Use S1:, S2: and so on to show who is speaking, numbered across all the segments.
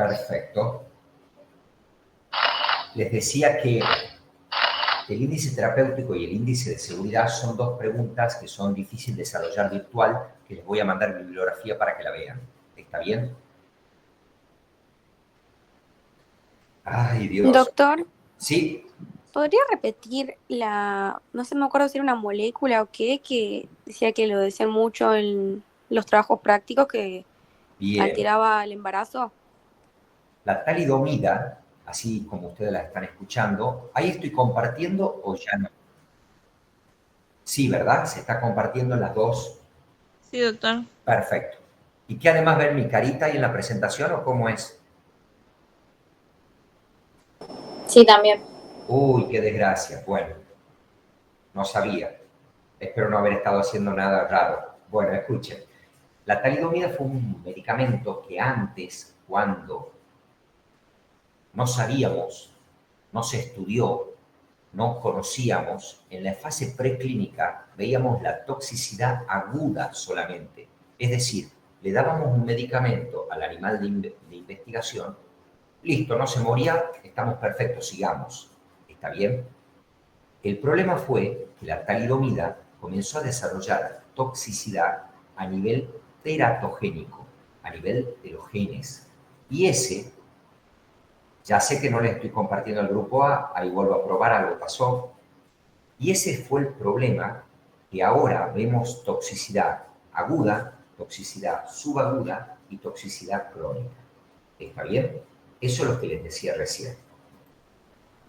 S1: Perfecto. Les decía que el índice terapéutico y el índice de seguridad son dos preguntas que son difíciles de desarrollar virtual, que les voy a mandar bibliografía para que la vean. ¿Está bien? Ay, Dios.
S2: Doctor,
S1: Sí,
S2: ¿podría repetir no sé, me acuerdo si era una molécula o qué, que decía que lo decían mucho en los trabajos prácticos que
S1: bien.
S2: alteraba el embarazo?
S1: La talidomida, así como ustedes la están escuchando, ¿ahí estoy compartiendo o ya no? Sí, ¿verdad? Se está compartiendo en las dos.
S3: Sí, doctor.
S1: Perfecto. ¿Y que además ven mi carita ahí en la presentación o cómo es?
S4: Sí, también.
S1: Uy, qué desgracia. Bueno, no sabía. Espero no haber estado haciendo nada raro. Bueno, escuchen. La talidomida fue un medicamento que antes, cuando no sabíamos, no se estudió, no conocíamos, en la fase preclínica veíamos la toxicidad aguda solamente. Es decir, le dábamos un medicamento al animal de investigación, listo, no se moría, estamos perfectos, sigamos. ¿Está bien? El problema fue que la talidomida comenzó a desarrollar toxicidad a nivel teratogénico, a nivel de los genes. Y ese, ya sé que no le estoy compartiendo al grupo A, ahí vuelvo a probar, algo pasó. Y ese fue el problema, que ahora vemos toxicidad aguda, toxicidad subaguda y toxicidad crónica. ¿Está bien? Eso es lo que les decía recién.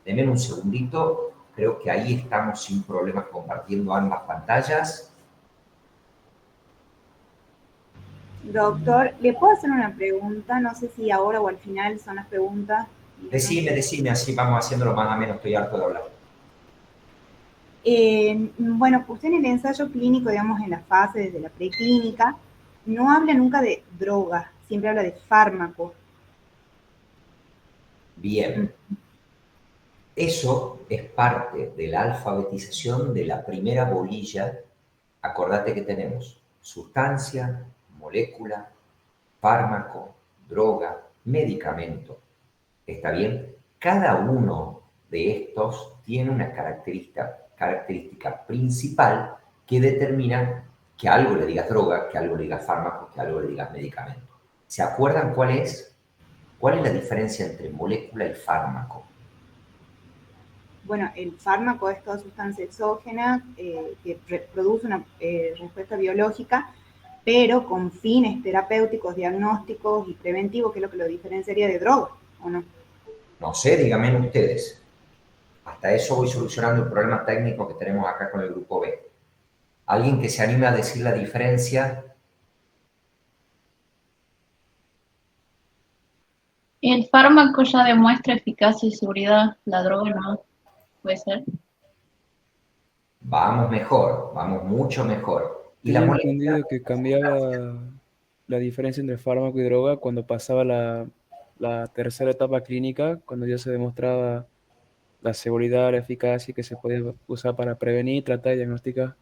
S1: Denme un segundito, creo que ahí estamos sin problemas compartiendo ambas pantallas.
S5: Doctor, ¿le puedo hacer una pregunta? No sé si ahora o al final son las preguntas.
S1: Decime, así vamos haciéndolo más o menos, estoy harto de hablar.
S5: Bueno, usted en el ensayo clínico, digamos, en la fase desde la preclínica, no habla nunca de droga, siempre habla de fármaco.
S1: Bien. Eso es parte de la alfabetización de la primera bolilla. Acordate que tenemos sustancia, molécula, fármaco, droga, medicamento. ¿Está bien? Cada uno de estos tiene una característica principal que determina que algo le digas droga, que algo le digas fármaco, que algo le digas medicamento. ¿Se acuerdan cuál es? ¿Cuál es la diferencia entre molécula y fármaco?
S5: Bueno, el fármaco es toda sustancia exógena que produce una respuesta biológica, pero con fines terapéuticos, diagnósticos y preventivos, que es lo que lo diferenciaría de droga, ¿o no?
S1: No sé, díganme ustedes. Hasta eso voy solucionando el problema técnico que tenemos acá con el grupo B. ¿Alguien que se anime a decir la diferencia?
S4: El fármaco ya demuestra eficacia y seguridad, la droga no, puede ser.
S1: Vamos mejor, vamos mucho mejor. ¿Y la
S6: Tenía
S1: molécula?
S6: entendido que cambiaba la diferencia entre fármaco y droga cuando pasaba la tercera etapa clínica, cuando ya se demostraba la seguridad, la eficacia que se podía usar para prevenir, tratar y diagnosticar.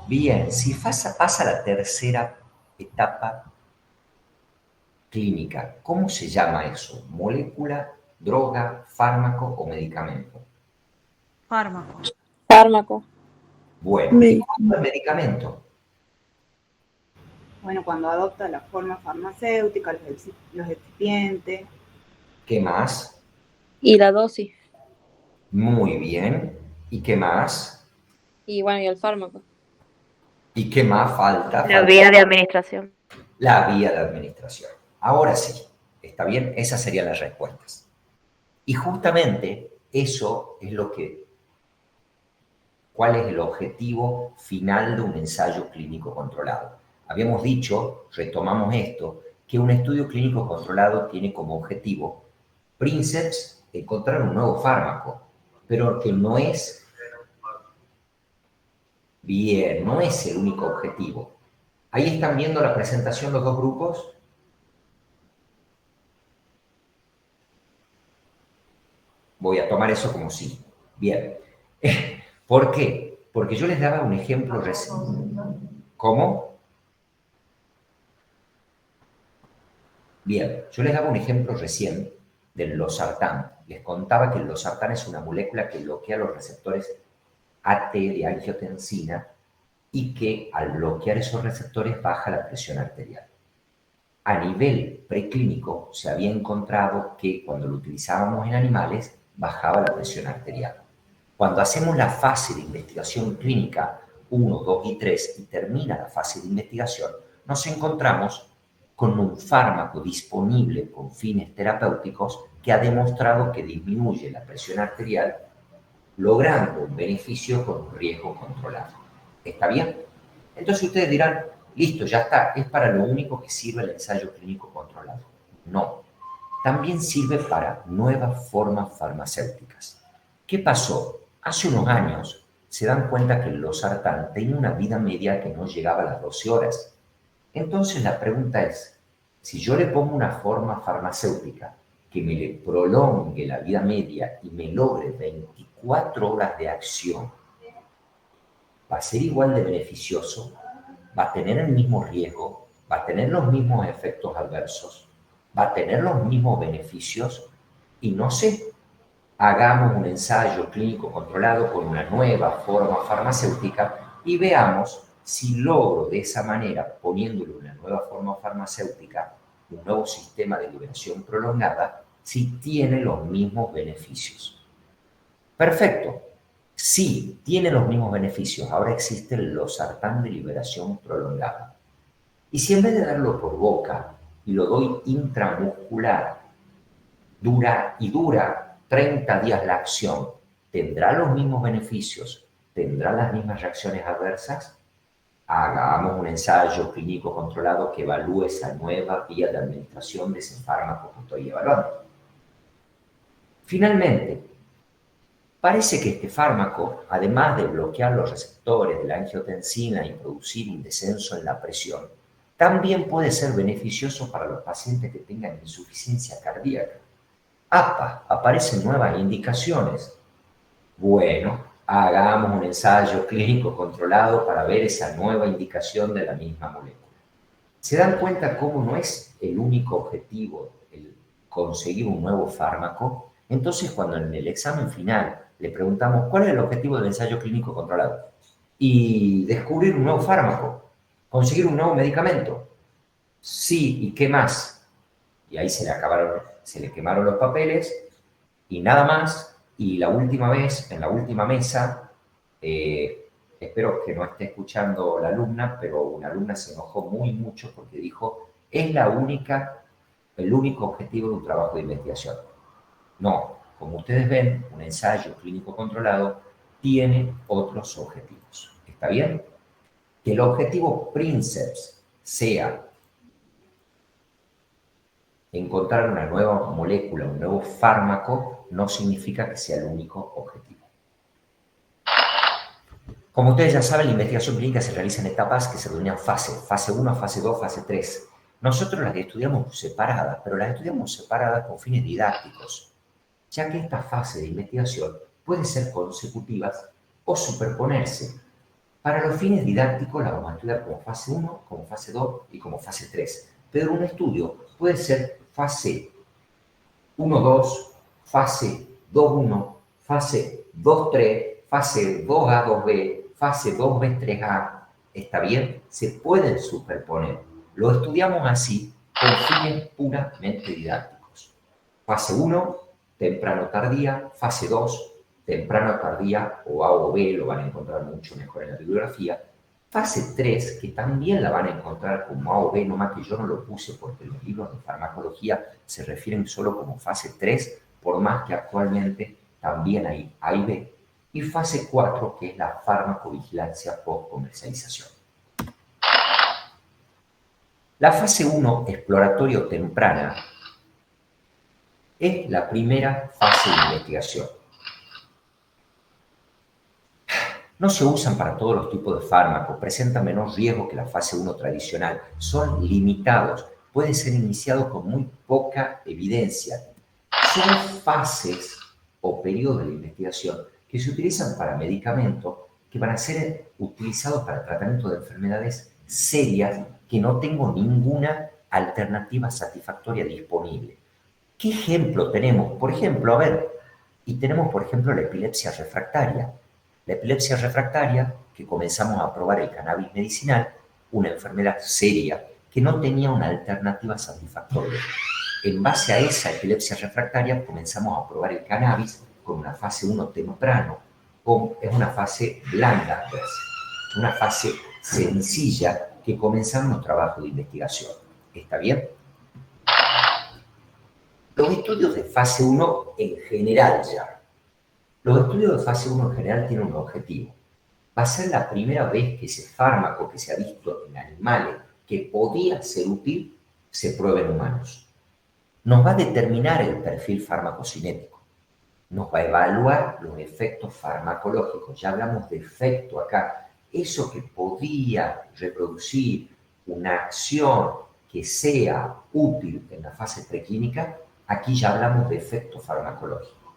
S1: Bien, si pasa la tercera etapa clínica, ¿cómo se llama eso? ¿Molécula, droga, fármaco o medicamento?
S3: Fármaco.
S2: Fármaco.
S1: Bueno, ¿y cuándo es medicamento?
S5: Bueno, cuando adopta la forma farmacéutica, los excipientes.
S1: ¿Qué más?
S2: Y la dosis.
S1: Muy bien. ¿Y qué más?
S2: Y bueno, y el fármaco.
S1: ¿Y qué más falta?
S7: La vía de administración.
S1: La vía de administración. Ahora sí, ¿está bien? Esas serían las respuestas. Y justamente eso es ¿cuál es el objetivo final de un ensayo clínico controlado? Habíamos dicho, retomamos esto, que un estudio clínico controlado tiene como objetivo, Princeps, encontrar un nuevo fármaco, pero que no es, bien, no es el único objetivo. Ahí están viendo la presentación los dos grupos. Voy a tomar eso como sí. Bien. ¿Por qué? Porque yo les daba un ejemplo recién. ¿Cómo? Bien, yo les daba un ejemplo recién del losartán. Les contaba que el losartán es una molécula que bloquea los receptores AT de angiotensina y que al bloquear esos receptores baja la presión arterial. A nivel preclínico se había encontrado que cuando lo utilizábamos en animales bajaba la presión arterial. Cuando hacemos la fase de investigación clínica 1, 2 y 3 y termina la fase de investigación, nos encontramos con un fármaco disponible con fines terapéuticos que ha demostrado que disminuye la presión arterial, logrando un beneficio con un riesgo controlado. ¿Está bien? Entonces ustedes dirán, listo, ya está, es para lo único que sirve el ensayo clínico controlado. No, también sirve para nuevas formas farmacéuticas. ¿Qué pasó? Hace unos años se dan cuenta que el losartán tenía una vida media que no llegaba a las 12 horas. Entonces la pregunta es, si yo le pongo una forma farmacéutica que me le prolongue la vida media y me logre 24 horas de acción, ¿va a ser igual de beneficioso? ¿Va a tener el mismo riesgo? ¿Va a tener los mismos efectos adversos? ¿Va a tener los mismos beneficios? Y no sé, hagamos un ensayo clínico controlado con una nueva forma farmacéutica y veamos si logro de esa manera, poniéndole una nueva forma farmacéutica, un nuevo sistema de liberación prolongada, si tiene los mismos beneficios. Perfecto. Sí, tiene los mismos beneficios. Ahora existe el losartán de liberación prolongada. Y si en vez de darlo por boca y lo doy intramuscular, dura 30 días la acción, ¿tendrá los mismos beneficios? ¿Tendrá las mismas reacciones adversas? Hagamos un ensayo clínico controlado que evalúe esa nueva vía de administración de ese fármaco que estoy evaluando. Finalmente, parece que este fármaco, además de bloquear los receptores de la angiotensina y producir un descenso en la presión, también puede ser beneficioso para los pacientes que tengan insuficiencia cardíaca. ¡Apa! Aparecen nuevas indicaciones. Bueno, hagamos un ensayo clínico controlado para ver esa nueva indicación de la misma molécula. ¿Se dan cuenta cómo no es el único objetivo el conseguir un nuevo fármaco? Entonces, cuando en el examen final le preguntamos cuál es el objetivo del ensayo clínico controlado y descubrir un nuevo fármaco, conseguir un nuevo medicamento, sí, ¿y qué más? Y ahí se le quemaron los papeles y nada más. Y la última vez, en la última mesa, espero que no esté escuchando la alumna, pero una alumna se enojó mucho porque dijo, es el único objetivo de un trabajo de investigación. No, como ustedes ven, un ensayo clínico controlado tiene otros objetivos. ¿Está bien? Que el objetivo Princeps sea encontrar una nueva molécula, un nuevo fármaco, no significa que sea el único objetivo. Como ustedes ya saben, la investigación clínica se realiza en etapas que se denominan fase 1, fase 2, fase 3. Nosotros las estudiamos separadas, pero las estudiamos separadas con fines didácticos, ya que esta fase de investigación puede ser consecutivas o superponerse. Para los fines didácticos la vamos a estudiar como fase 1, como fase 2 y como fase 3. Pero un estudio puede ser fase 1-2, fase 2-1, fase 2-3, fase 2A, 2B, fase 2B, 3A. ¿Está bien? Se pueden superponer. Lo estudiamos así con fines puramente didácticos. Fase 1, temprano-tardía. Fase 2, temprano-tardía o A o B, lo van a encontrar mucho mejor en la bibliografía. Fase 3, que también la van a encontrar como A o B, nomás que yo no lo puse porque los libros de farmacología se refieren solo como fase 3, por más que actualmente también hay A y B. Y fase 4, que es la farmacovigilancia post-comercialización. La fase 1, exploratorio temprana, es la primera fase de investigación. No se usan para todos los tipos de fármacos, presentan menor riesgo que la fase 1 tradicional, son limitados, puede ser iniciado con muy poca evidencia. Son fases o periodos de investigación que se utilizan para medicamentos que van a ser utilizados para tratamiento de enfermedades serias que no tengo ninguna alternativa satisfactoria disponible. ¿Qué ejemplo tenemos? Por ejemplo, a ver, y tenemos por ejemplo la epilepsia refractaria. La epilepsia refractaria, que comenzamos a probar el cannabis medicinal, una enfermedad seria que no tenía una alternativa satisfactoria. En base a esa epilepsia refractaria comenzamos a probar el cannabis con una fase 1 temprano, es una fase blanda, pues, una fase sencilla que comenzamos los trabajos de investigación. ¿Está bien? Los estudios de fase 1 en general ya. Los estudios de fase 1 en general tienen un objetivo. Va a ser la primera vez que ese fármaco que se ha visto en animales que podía ser útil se pruebe en humanos. Nos va a determinar el perfil farmacocinético. Nos va a evaluar los efectos farmacológicos. Ya hablamos de efecto acá. Eso que podía reproducir una acción que sea útil en la fase preclínica, aquí ya hablamos de efecto farmacológico.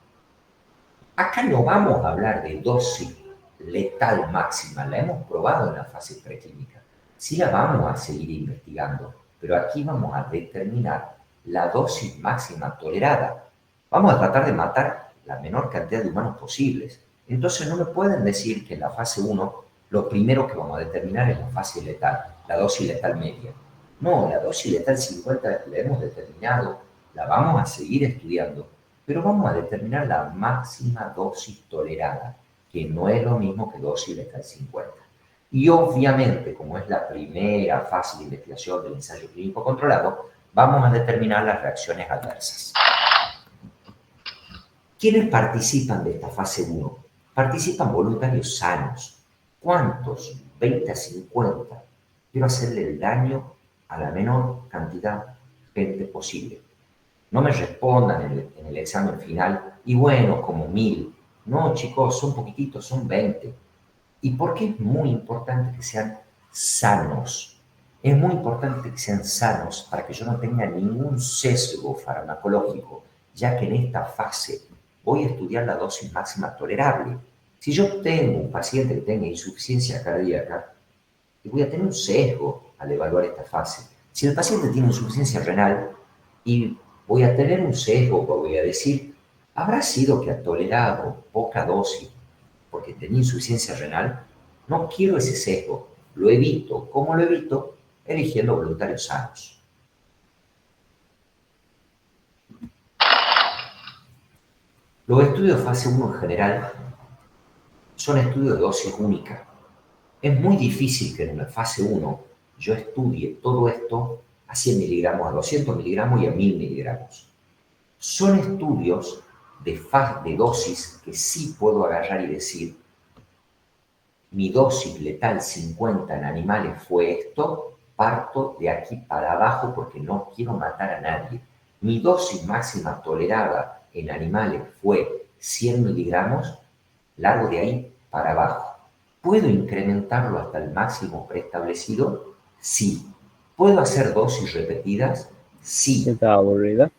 S1: Acá no vamos a hablar de dosis letal máxima, la hemos probado en la fase preclínica. Sí la vamos a seguir investigando, pero aquí vamos a determinar la dosis máxima tolerada. Vamos a tratar de matar la menor cantidad de humanos posibles. Entonces no me pueden decir que en la fase 1 lo primero que vamos a determinar es la fase letal, la dosis letal media. No, la dosis letal 50 la hemos determinado, la vamos a seguir estudiando, pero vamos a determinar la máxima dosis tolerada, que no es lo mismo que dosis letal 50. Y obviamente, como es la primera fase de investigación del ensayo clínico controlado, vamos a determinar las reacciones adversas. ¿Quiénes participan de esta fase 1? Participan voluntarios sanos. ¿Cuántos? 20 a 50. Quiero hacerle el daño a la menor cantidad de gente posible. No me respondan en el examen final, y bueno, como 1000. No, chicos, son poquititos, son 20. ¿Y por qué es muy importante que sean sanos? Es muy importante que sean sanos para que yo no tenga ningún sesgo farmacológico, ya que en esta fase voy a estudiar la dosis máxima tolerable. Si yo tengo un paciente que tenga insuficiencia cardíaca, voy a tener un sesgo al evaluar esta fase. Si el paciente tiene insuficiencia renal, y voy a tener un sesgo, voy a decir, ¿habrá sido que ha tolerado poca dosis porque tenía insuficiencia renal? No quiero ese sesgo, lo evito. ¿Cómo lo evito? Eligiendo voluntarios sanos. Los estudios de fase 1 en general son estudios de dosis única. Es muy difícil que en la fase 1 yo estudie todo esto a 100 miligramos, a 200 miligramos y a 1000 miligramos. Son estudios de dosis que sí puedo agarrar y decir, mi dosis letal 50 en animales fue esto, parto de aquí para abajo porque no quiero matar a nadie. Mi dosis máxima tolerada en animales fue 100 miligramos, largo de ahí para abajo. ¿Puedo incrementarlo hasta el máximo preestablecido? Sí. ¿Puedo hacer dosis repetidas? Sí.
S6: ¿Está aburrida?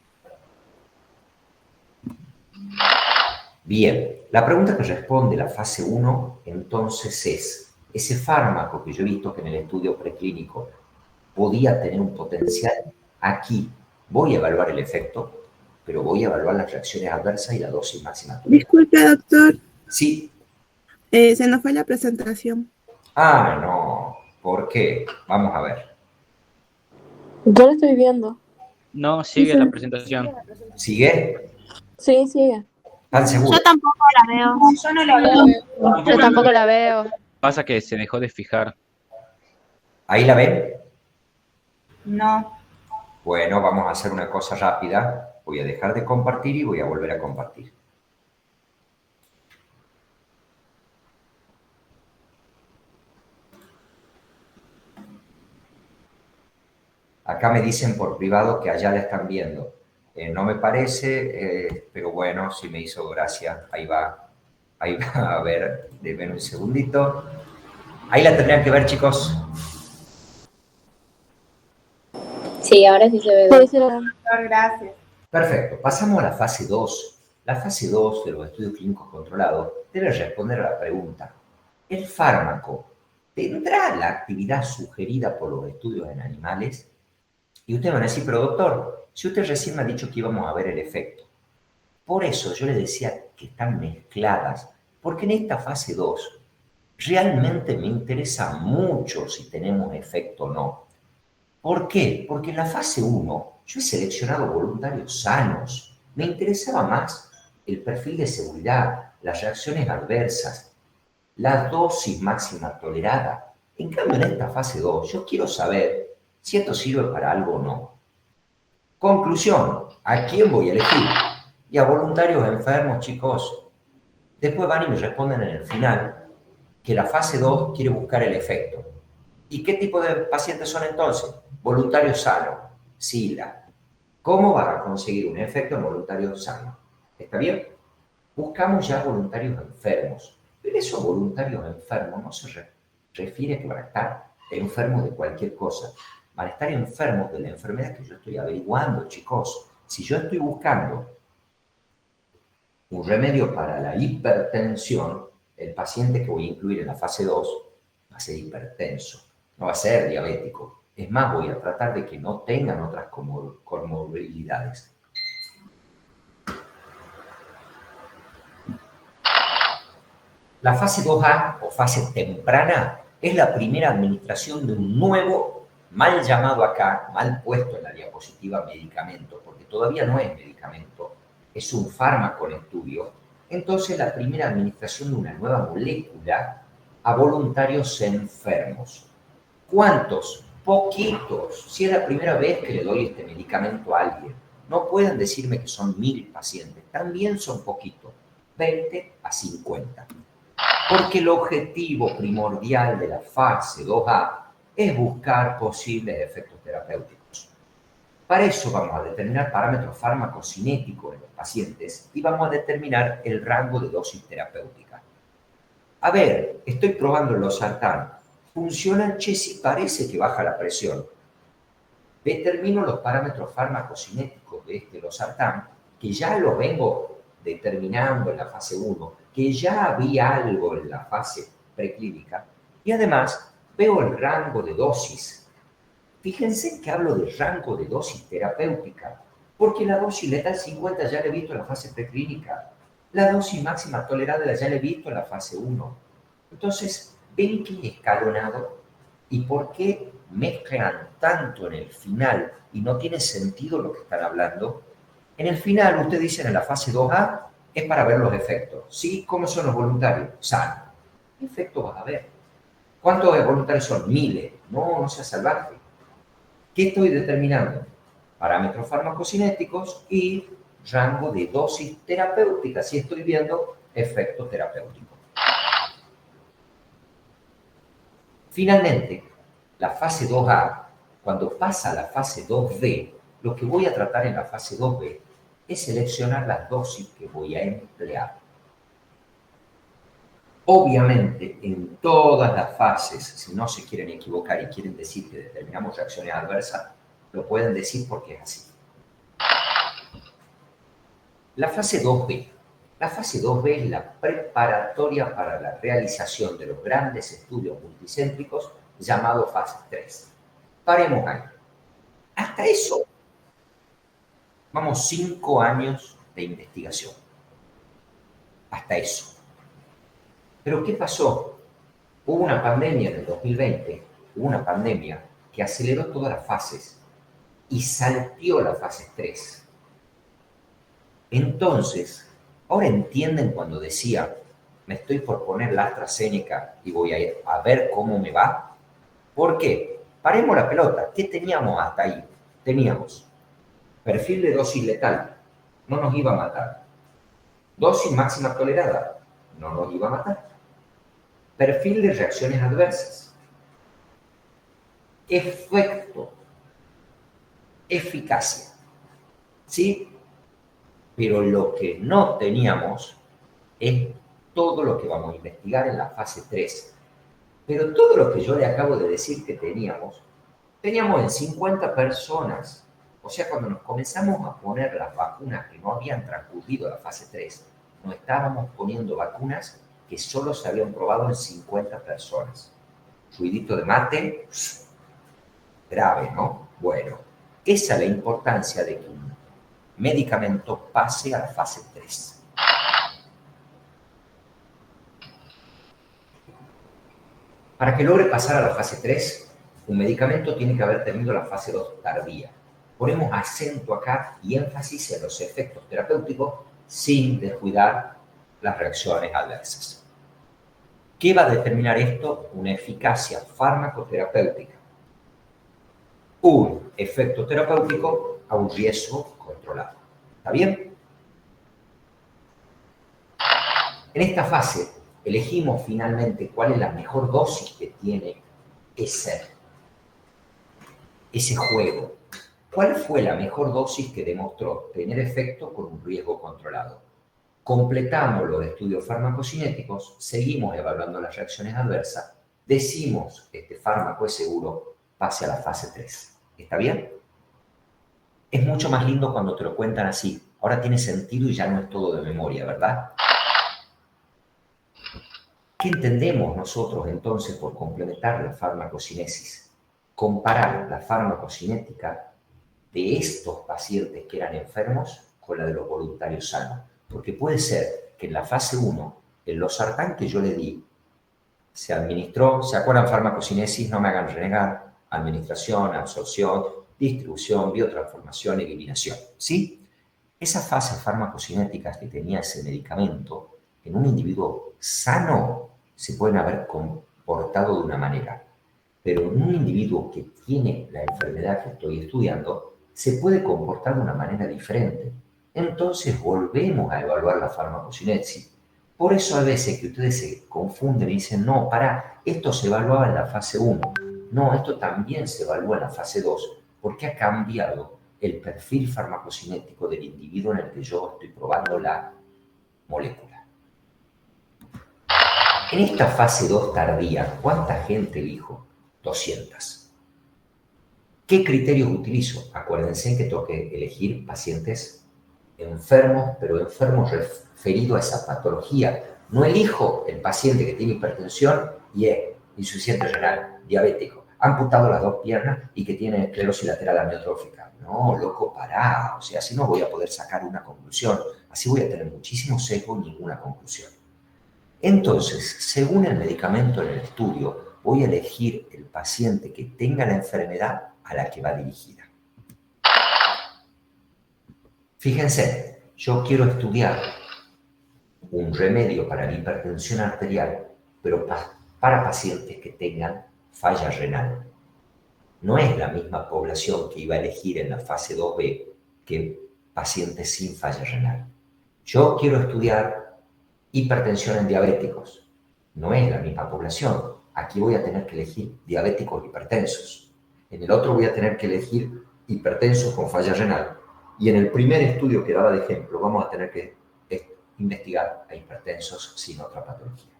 S1: Bien, la pregunta que responde la fase 1 entonces es, ese fármaco que yo he visto que en el estudio preclínico podía tener un potencial, aquí voy a evaluar el efecto, pero voy a evaluar las reacciones adversas y la dosis máxima.
S7: Disculpe, doctor.
S1: Sí.
S7: Se nos fue la presentación.
S1: Ah, no. ¿Por qué? Vamos a ver.
S2: Yo lo estoy viendo.
S8: No, sigue la presentación.
S1: ¿Sigue?
S2: Sí, sigue.
S1: ¿Están seguros?
S3: Yo tampoco la veo.
S5: Yo no la veo.
S2: Yo tampoco la veo.
S8: Pasa que se dejó de fijar.
S1: ¿Ahí la ven?
S5: No.
S1: Bueno, vamos a hacer una cosa rápida. Voy a dejar de compartir y voy a volver a compartir. Acá me dicen por privado que allá la están viendo. No me parece, pero bueno, sí me hizo gracia. Ahí va. A ver, denme un segundito. Ahí la tendrían que ver, chicos.
S9: Sí, ahora sí se ve.
S2: Puede ser.
S5: Doctor, gracias.
S1: Perfecto. Pasamos a la fase 2. La fase 2 de los estudios clínicos controlados debe responder a la pregunta: ¿el fármaco tendrá la actividad sugerida por los estudios en animales? Y ustedes van a decir, pero doctor, si usted recién me ha dicho que íbamos a ver el efecto. Por eso yo le decía que están mezcladas, porque en esta fase 2 realmente me interesa mucho si tenemos efecto o no. ¿Por qué? Porque en la fase 1 yo he seleccionado voluntarios sanos. Me interesaba más el perfil de seguridad, las reacciones adversas, la dosis máxima tolerada. En cambio, en esta fase 2 yo quiero saber si esto sirve para algo o no. Conclusión, ¿a quién voy a elegir? Y a voluntarios enfermos, chicos. Después van y me responden en el final que la fase 2 quiere buscar el efecto. ¿Y qué tipo de pacientes son entonces? Voluntarios sanos, SILA. ¿Cómo van a conseguir un efecto en voluntarios sanos? ¿Está bien? Buscamos ya voluntarios enfermos. Pero esos voluntarios enfermos no se refiere a que van a estar enfermos de cualquier cosa. Van a estar enfermos de la enfermedad que yo estoy averiguando, chicos. Si yo estoy buscando un remedio para la hipertensión, el paciente que voy a incluir en la fase 2 va a ser hipertenso, no va a ser diabético. Es más, voy a tratar de que no tengan otras comorbilidades. La fase 2A o fase temprana es la primera administración de un nuevo, mal llamado acá, mal puesto en la diapositiva, medicamento, porque todavía no es medicamento, es un fármaco en estudio. Entonces, la primera administración de una nueva molécula a voluntarios enfermos. ¿Cuántos? Poquitos. Si es la primera vez que le doy este medicamento a alguien, no pueden decirme que son 1000 pacientes, también son poquitos, 20 a 50. Porque el objetivo primordial de la fase 2A es buscar posibles efectos terapéuticos. Para eso vamos a determinar parámetros farmacocinéticos en los pacientes y vamos a determinar el rango de dosis terapéutica. A ver, estoy probando el losartán. ¿Funciona? Che, sí parece que baja la presión. Determino los parámetros farmacocinéticos de este losartán, que ya lo vengo determinando en la fase 1, que ya había algo en la fase preclínica, y además veo el rango de dosis. Fíjense que hablo de rango de dosis terapéutica, porque la dosis letal 50 ya la he visto en la fase preclínica, la dosis máxima tolerada ya la he visto en la fase 1. Entonces, ven que escalonado y por qué mezclan tanto en el final y no tiene sentido lo que están hablando. En el final, ustedes dicen en la fase 2A, es para ver los efectos. ¿Sí? ¿Cómo son los voluntarios? Sanos. ¿Qué efectos vas a ver? ¿Cuántos voluntarios son? Miles. No, no sea salvaje. ¿Qué estoy determinando? Parámetros farmacocinéticos y rango de dosis terapéutica. Si estoy viendo efecto terapéutico. Finalmente, la fase 2A, cuando pasa a la fase 2B, lo que voy a tratar en la fase 2B es seleccionar las dosis que voy a emplear. Obviamente, en todas las fases, si no se quieren equivocar y quieren decir que determinamos reacciones adversas, lo pueden decir porque es así. La fase 2B. La fase 2B es la preparatoria para la realización de los grandes estudios multicéntricos llamados fase 3. Paremos ahí. Hasta eso, vamos 5 años de investigación. Hasta eso. Pero ¿qué pasó? Hubo una pandemia en el 2020, hubo una pandemia que aceleró todas las fases y salteó la fase 3. Entonces, ahora entienden cuando decía, me estoy por poner la AstraZeneca y voy a ir a ver cómo me va. ¿Por qué? Paremos la pelota. ¿Qué teníamos hasta ahí? Teníamos perfil de dosis letal, no nos iba a matar. Dosis máxima tolerada, no nos iba a matar. Perfil de reacciones adversas. Efecto. Eficacia. ¿Sí? Pero lo que no teníamos es todo lo que vamos a investigar en la fase 3. Pero todo lo que yo le acabo de decir que teníamos en 50 personas. O sea, cuando nos comenzamos a poner las vacunas que no habían transcurrido la fase 3, nos estábamos poniendo vacunas que solo se habían probado en 50 personas. Ruidito de mate, grave, ¿no? Bueno, Esa es la importancia de que un medicamento pase a la fase 3. Para que logre pasar a la fase 3, un medicamento tiene que haber tenido la fase 2 tardía. Ponemos acento acá y énfasis en los efectos terapéuticos sin descuidar las reacciones adversas. ¿Qué va a determinar esto? Una eficacia farmacoterapéutica. Un efecto terapéutico a un riesgo controlado. ¿Está bien? En esta fase elegimos finalmente cuál es la mejor dosis que tiene ese juego. ¿Cuál fue la mejor dosis que demostró tener efecto con un riesgo controlado? Completamos los estudios farmacocinéticos, seguimos evaluando las reacciones adversas, decimos este fármaco es seguro, pase a la fase 3. ¿Está bien? Es mucho más lindo cuando te lo cuentan así. Ahora tiene sentido y ya no es todo de memoria, ¿verdad? ¿Qué entendemos nosotros entonces por complementar la farmacocinesis? Comparar la farmacocinética de estos pacientes que eran enfermos con la de los voluntarios sanos. Porque puede ser que en la fase 1, el losartán que yo le di, se administró, ¿se acuerdan farmacocinesis? No me hagan renegar, administración, absorción, distribución, biotransformación, eliminación, ¿sí? Esas fases farmacocinéticas que tenía ese medicamento, en un individuo sano, se pueden haber comportado de una manera, pero en un individuo que tiene la enfermedad que estoy estudiando, se puede comportar de una manera diferente. Entonces volvemos a evaluar la farmacocinesis. Por eso a veces que ustedes se confunden y dicen, no, esto se evaluaba en la fase 1. No, esto también se evalúa en la fase 2, porque ha cambiado el perfil farmacocinético del individuo en el que yo estoy probando la molécula. En esta fase 2 tardía, ¿cuánta gente elijo? 200. ¿Qué criterios utilizo? Acuérdense que tengo que elegir pacientes enfermos, pero enfermos referidos a esa patología. No elijo el paciente que tiene hipertensión y es insuficiente renal, diabético, amputado las 2 piernas y que tiene esclerosis lateral amiotrófica. No, loco, pará. O sea, así no voy a poder sacar una conclusión. Así voy a tener muchísimo sesgo y ninguna conclusión. Entonces, según el medicamento en el estudio, voy a elegir el paciente que tenga la enfermedad a la que va dirigida. Fíjense, yo quiero estudiar un remedio para la hipertensión arterial, pero para pacientes que tengan falla renal. No es la misma población que iba a elegir en la fase 2B que pacientes sin falla renal. Yo quiero estudiar hipertensión en diabéticos. No es la misma población. Aquí voy a tener que elegir diabéticos hipertensos. En el otro voy a tener que elegir hipertensos con falla renal. Y en el primer estudio que daba de ejemplo, vamos a tener que investigar a hipertensos sin otra patología.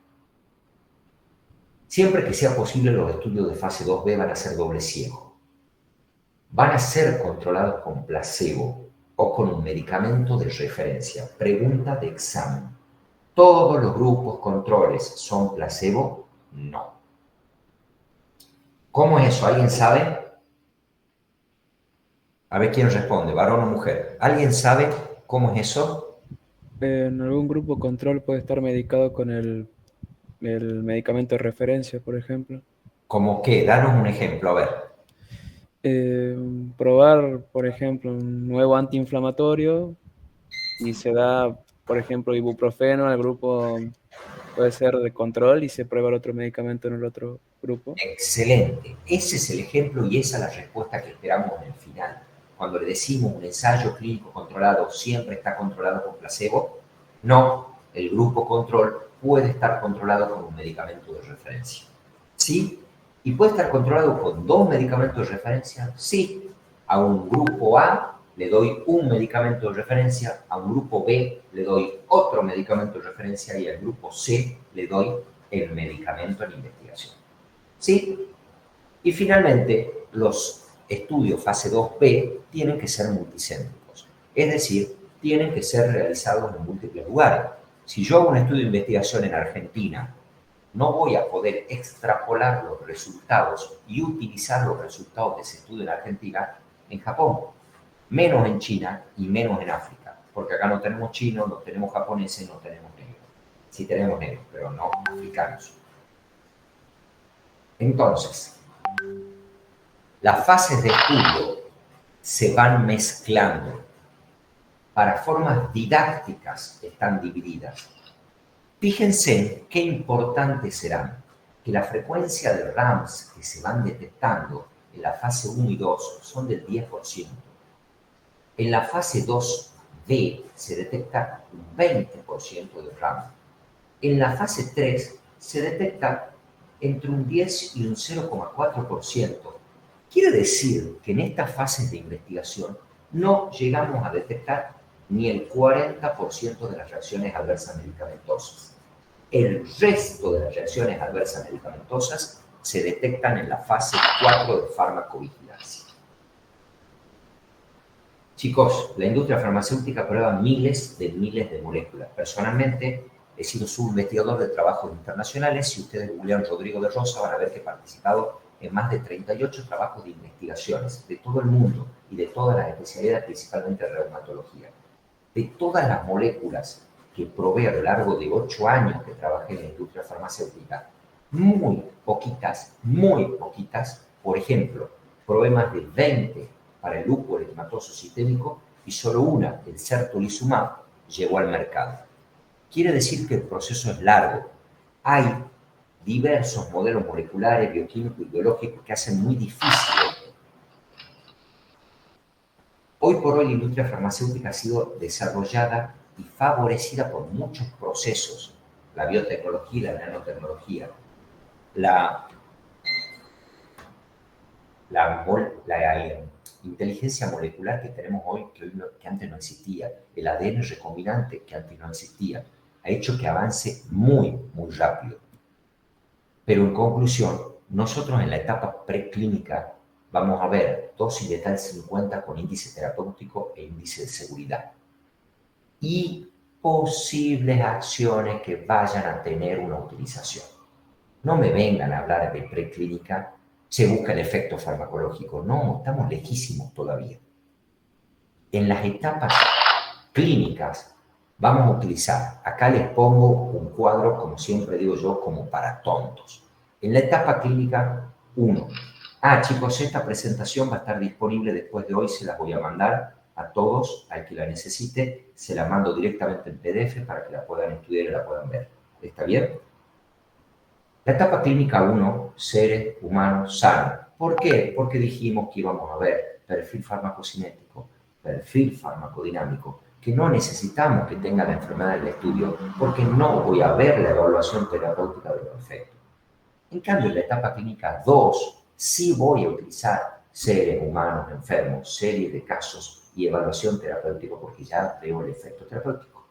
S1: Siempre que sea posible, los estudios de fase 2B van a ser doble ciego. Van a ser controlados con placebo o con un medicamento de referencia. Pregunta de examen. ¿Todos los grupos controles son placebo? No. ¿Cómo es eso? ¿Alguien sabe? A ver quién responde, varón o mujer. ¿Alguien sabe cómo es eso?
S6: En algún grupo control puede estar medicado con el medicamento de referencia, por ejemplo.
S1: ¿Cómo qué? Danos un ejemplo, a ver.
S6: Probar, por ejemplo, un nuevo antiinflamatorio y se da, por ejemplo, ibuprofeno al grupo, puede ser de control, y se prueba el otro medicamento en el otro grupo.
S1: Excelente. Ese es el ejemplo y esa es la respuesta que esperamos en el final. Cuando le decimos un ensayo clínico controlado siempre está controlado con placebo, no, el grupo control puede estar controlado con un medicamento de referencia. ¿Sí? ¿Y puede estar controlado con 2 medicamentos de referencia? Sí. A un grupo A le doy un medicamento de referencia, a un grupo B le doy otro medicamento de referencia y al grupo C le doy el medicamento en investigación. ¿Sí? Y finalmente, los estudios fase 2B tienen que ser multicéntricos, es decir, tienen que ser realizados en múltiples lugares. Si yo hago un estudio de investigación en Argentina, no voy a poder extrapolar los resultados y utilizar los resultados de ese estudio en Argentina en Japón, menos en China y menos en África, porque acá no tenemos chinos, no tenemos japoneses, no tenemos negros. Sí tenemos negros, pero no africanos. Entonces, las fases de estudio se van mezclando. Para formas didácticas están divididas. Fíjense qué importante serán que la frecuencia de RAMs que se van detectando en la fase 1 y 2 son del 10%. En la fase 2B se detecta un 20% de RAM. En la fase 3 se detecta entre un 10 y un 0,4%. Quiere decir que en estas fases de investigación no llegamos a detectar ni el 40% de las reacciones adversas medicamentosas. El resto de las reacciones adversas medicamentosas se detectan en la fase 4 de farmacovigilancia. Chicos, la industria farmacéutica prueba miles de moléculas. Personalmente, he sido subinvestigador de trabajos internacionales. Si ustedes googlean Rodrigo de Rosa, van a ver que he participado en más de 38 trabajos de investigaciones de todo el mundo y de todas las especialidades, principalmente de reumatología. De todas las moléculas que probé a lo largo de 8 años que trabajé en la industria farmacéutica, muy poquitas, por ejemplo, probé más de 20 para el lúpulo eritematoso sistémico y solo una, el certolizumab, llegó al mercado. Quiere decir que el proceso es largo. Hay diversos modelos moleculares, bioquímicos y biológicos que hacen muy difícil esto. Hoy por hoy la industria farmacéutica ha sido desarrollada y favorecida por muchos procesos. La biotecnología, la nanotecnología, la inteligencia molecular que tenemos hoy, que antes no existía, el ADN recombinante que antes no existía, ha hecho que avance muy rápido. Pero en conclusión, nosotros en la etapa preclínica vamos a ver dosis letal 50 con índice terapéutico e índice de seguridad. Y posibles acciones que vayan a tener una utilización. No me vengan a hablar de preclínica, se busca el efecto farmacológico. No, estamos lejísimos todavía. En las etapas clínicas vamos a utilizar, acá les pongo un cuadro, como siempre digo yo, como para tontos. En la etapa clínica 1. Chicos, esta presentación va a estar disponible después de hoy, se las voy a mandar a todos, al que la necesite, se la mando directamente en PDF para que la puedan estudiar y la puedan ver. ¿Está bien? La etapa clínica 1, seres humanos sanos. ¿Por qué? Porque dijimos que íbamos a ver perfil farmacocinético, perfil farmacodinámico, que no necesitamos que tenga la enfermedad del estudio, porque no voy a ver la evaluación terapéutica de los efectos. En cambio, en la etapa clínica 2, sí voy a utilizar seres humanos enfermos, serie de casos y evaluación terapéutica, porque ya veo el efecto terapéutico.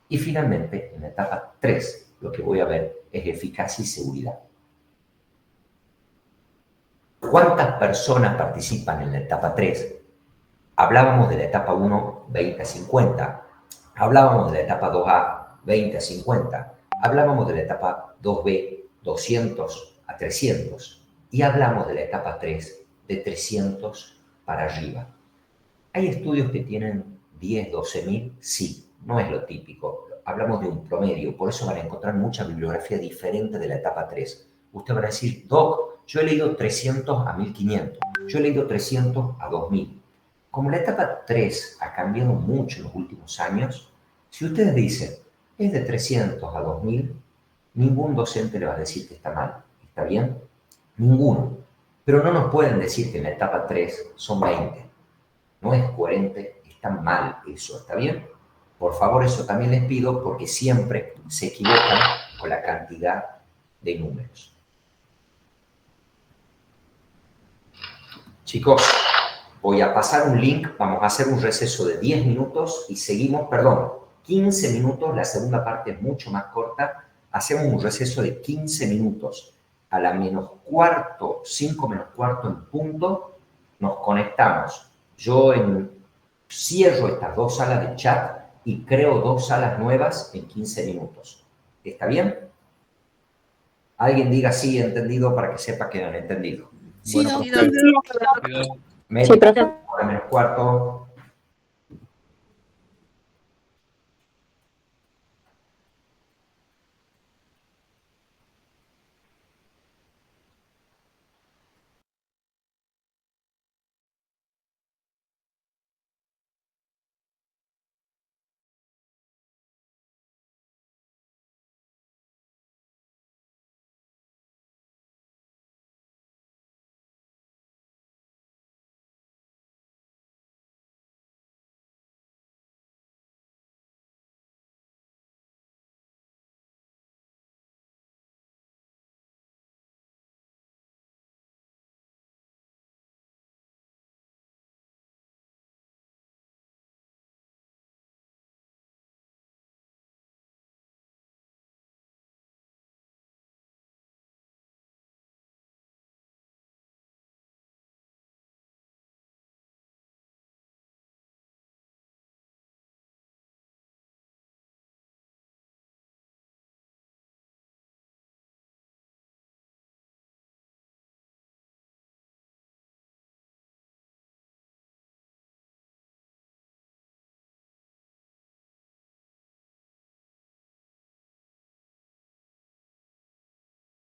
S1: Y finalmente, en la etapa 3, lo que voy a ver es eficacia y seguridad. ¿Cuántas personas participan en la etapa 3? Hablábamos de la etapa 1, 20 a 50. Hablábamos de la etapa 2A, 20 a 50. Hablábamos de la etapa 2B, 200 a 300. Y hablamos de la etapa 3, de 300 para arriba. ¿Hay estudios que tienen 10, 12.000? Sí, no es lo típico. Hablamos de un promedio, por eso van a encontrar mucha bibliografía diferente de la etapa 3. Usted va a decir, Doc, yo he leído 300 a 1500, yo he leído 300 a 2000. Como la etapa 3 ha cambiado mucho en los últimos años, si ustedes dicen, es de 300 a 2000, ningún docente le va a decir que está mal. ¿Está bien? Ninguno. Pero no nos pueden decir que en la etapa 3 son 20. No es coherente, está mal eso, ¿está bien? Por favor, eso también les pido porque siempre se equivocan con la cantidad de números. Chicos, voy a pasar un link, vamos a hacer un receso de 10 minutos y seguimos, 15 minutos, la segunda parte es mucho más corta, hacemos un receso de 15 minutos. A la menos cuarto, 5 menos cuarto en punto, nos conectamos. Yo cierro estas 2 salas de chat y creo 2 salas nuevas en 15 minutos. ¿Está bien? Alguien diga sí, entendido, para que sepa que han entendido.
S7: Sí,
S6: Bueno,
S7: doctor.
S1: Médica,
S9: profe.
S1: hora menos cuarto.